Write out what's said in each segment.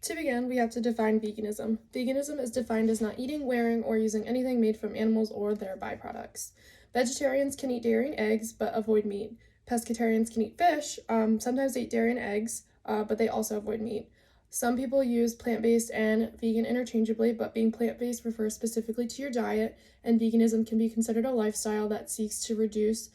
To begin, we have to define veganism. Veganism is defined as not eating, wearing, or using anything made from animals or their byproducts. Vegetarians can eat dairy and eggs, but avoid meat. Pescatarians can eat fish, sometimes they eat dairy and eggs, but they also avoid meat. Some people use plant-based and vegan interchangeably, but being plant-based refers specifically to your diet, and veganism can be considered a lifestyle that seeks to reduce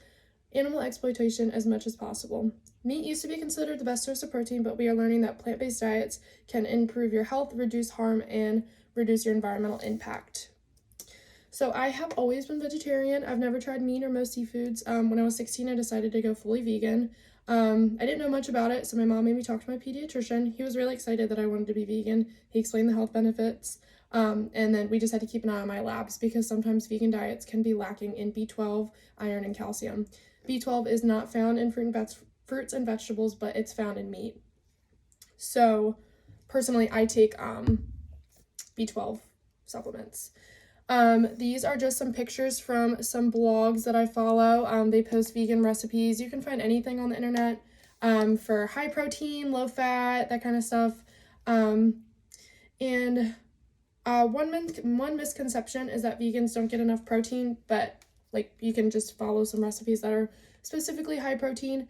animal exploitation as much as possible. Meat used to be considered the best source of protein, but we are learning that plant-based diets can improve your health, reduce harm, and reduce your environmental impact. So I have always been vegetarian. I've never tried meat or most seafoods. When I was 16, I decided to go fully vegan. I didn't know much about it, so my mom made me talk to my pediatrician. He was really excited that I wanted to be vegan. He explained the health benefits. And then we just had to keep an eye on my labs because sometimes vegan diets can be lacking in B12, iron, and calcium. B12 is not found in fruits and vegetables, but it's found in meat. So personally, I take B12 supplements. These are just some pictures from some blogs that I follow. They post vegan recipes. You can find anything on the internet for high protein, low fat, that kind of stuff. One misconception is that vegans don't get enough protein, but you can just follow some recipes that are specifically high protein.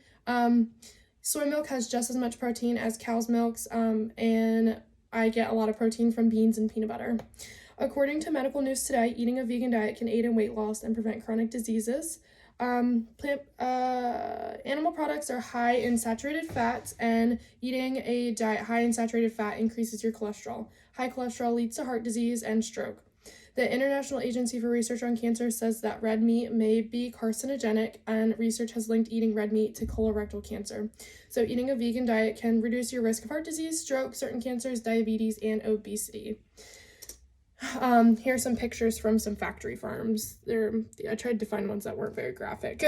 Soy milk has just as much protein as cow's milks, and I get a lot of protein from beans and peanut butter. According to Medical News Today, eating a vegan diet can aid in weight loss and prevent chronic diseases. Animal products are high in saturated fats, and eating a diet high in saturated fat increases your cholesterol. High cholesterol leads to heart disease and stroke. The International Agency for Research on Cancer says that red meat may be carcinogenic, and research has linked eating red meat to colorectal cancer. So eating a vegan diet can reduce your risk of heart disease, stroke, certain cancers, diabetes, and obesity. Here are some pictures from some factory farms. I tried to find ones that weren't very graphic.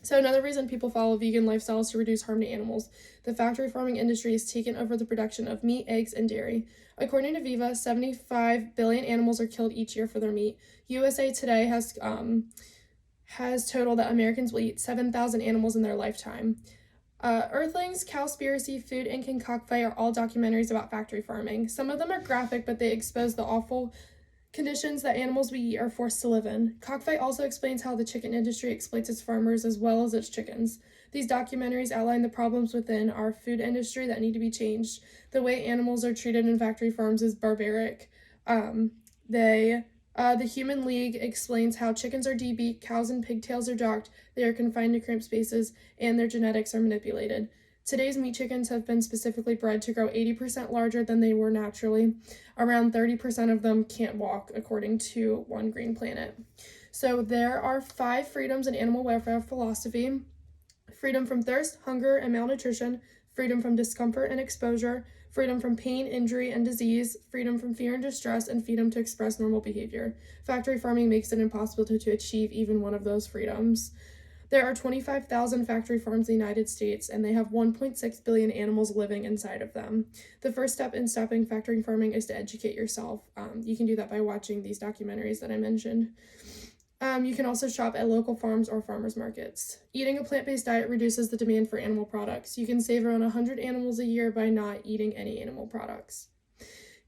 So another reason people follow vegan lifestyles is to reduce harm to animals. The factory farming industry has taken over the production of meat, eggs, and dairy. According to Viva, 75 billion animals are killed each year for their meat. USA Today has totaled that Americans will eat 7,000 animals in their lifetime. Earthlings, Cowspiracy, Food Inc., and Cockfight are all documentaries about factory farming. Some of them are graphic, but they expose the awful conditions that animals we eat are forced to live in. Cockfight also explains how the chicken industry exploits its farmers as well as its chickens. These documentaries outline the problems within our food industry that need to be changed. The way animals are treated in factory farms is barbaric. The Human League explains how chickens are debeaked, cows and pigtails are docked, they are confined to cramped spaces, and their genetics are manipulated. Today's meat chickens have been specifically bred to grow 80% larger than they were naturally. Around 30% of them can't walk, according to One Green Planet. So there are 5 freedoms in animal welfare philosophy: freedom from thirst, hunger, and malnutrition, freedom from discomfort and exposure, freedom from pain, injury, and disease, freedom from fear and distress, and freedom to express normal behavior. Factory farming makes it impossible to achieve even one of those freedoms. There are 25,000 factory farms in the United States, and they have 1.6 billion animals living inside of them. The first step in stopping factory farming is to educate yourself. You can do that by watching these documentaries that I mentioned. You can also shop at local farms or farmers markets. Eating a plant-based diet reduces the demand for animal products. You can save around 100 animals a year by not eating any animal products.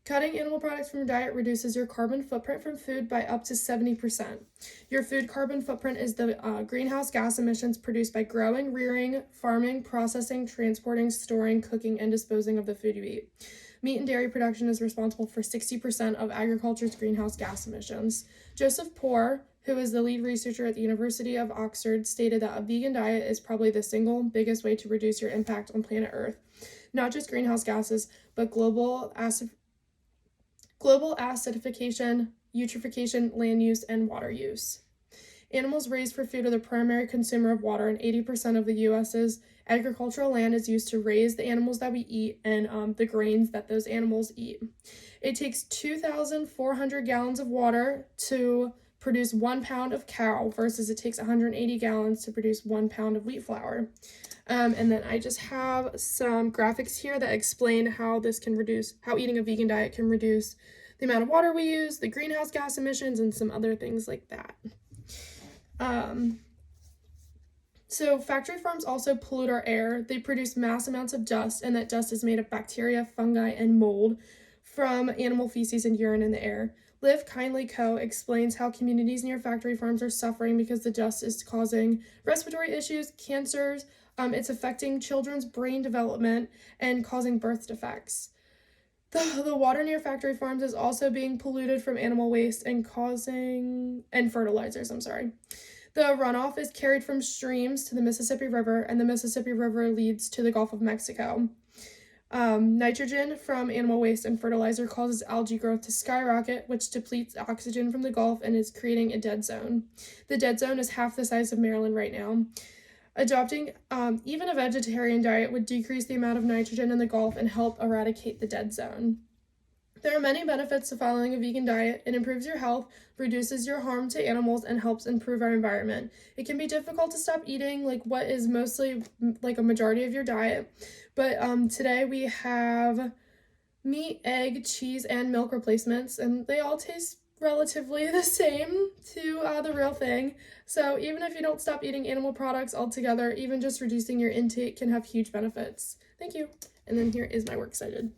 Cutting animal products from your diet reduces your carbon footprint from food by up to 70%. Your food carbon footprint is the greenhouse gas emissions produced by growing, rearing, farming, processing, transporting, storing, cooking, and disposing of the food you eat. Meat and dairy production is responsible for 60% of agriculture's greenhouse gas emissions. Joseph Poore, who is the lead researcher at the University of Oxford, stated that a vegan diet is probably the single biggest way to reduce your impact on planet Earth. Not just greenhouse gases, but global acidification, eutrophication, land use, and water use. Animals raised for food are the primary consumer of water, and 80% of the U.S.'s agricultural land is used to raise the animals that we eat and the grains that those animals eat. It takes 2,400 gallons of water to produce 1 pound of cow versus it takes 180 gallons to produce 1 pound of wheat flour. And then I just have some graphics here that explain how eating a vegan diet can reduce the amount of water we use, the greenhouse gas emissions, and some other things like that. So factory farms also pollute our air. They produce mass amounts of dust, and that dust is made of bacteria, fungi, and mold from animal feces and urine in the air. Live Kindly Co. explains how communities near factory farms are suffering because the dust is causing respiratory issues, cancers, it's affecting children's brain development and causing birth defects. The water near factory farms is also being polluted from animal waste and fertilizers, The runoff is carried from streams to the Mississippi River, and the Mississippi River leads to the Gulf of Mexico. Nitrogen from animal waste and fertilizer causes algae growth to skyrocket, which depletes oxygen from the Gulf and is creating a dead zone. The dead zone is half the size of Maryland right now. Adopting even a vegetarian diet would decrease the amount of nitrogen in the Gulf and help eradicate the dead zone. There are many benefits to following a vegan diet. It improves your health, reduces your harm to animals, and helps improve our environment. It can be difficult to stop eating what is mostly a majority of your diet, but today we have meat, egg, cheese, and milk replacements, and they all taste relatively the same to the real thing. So even if you don't stop eating animal products altogether, even just reducing your intake can have huge benefits. Thank you. And then here is my works cited.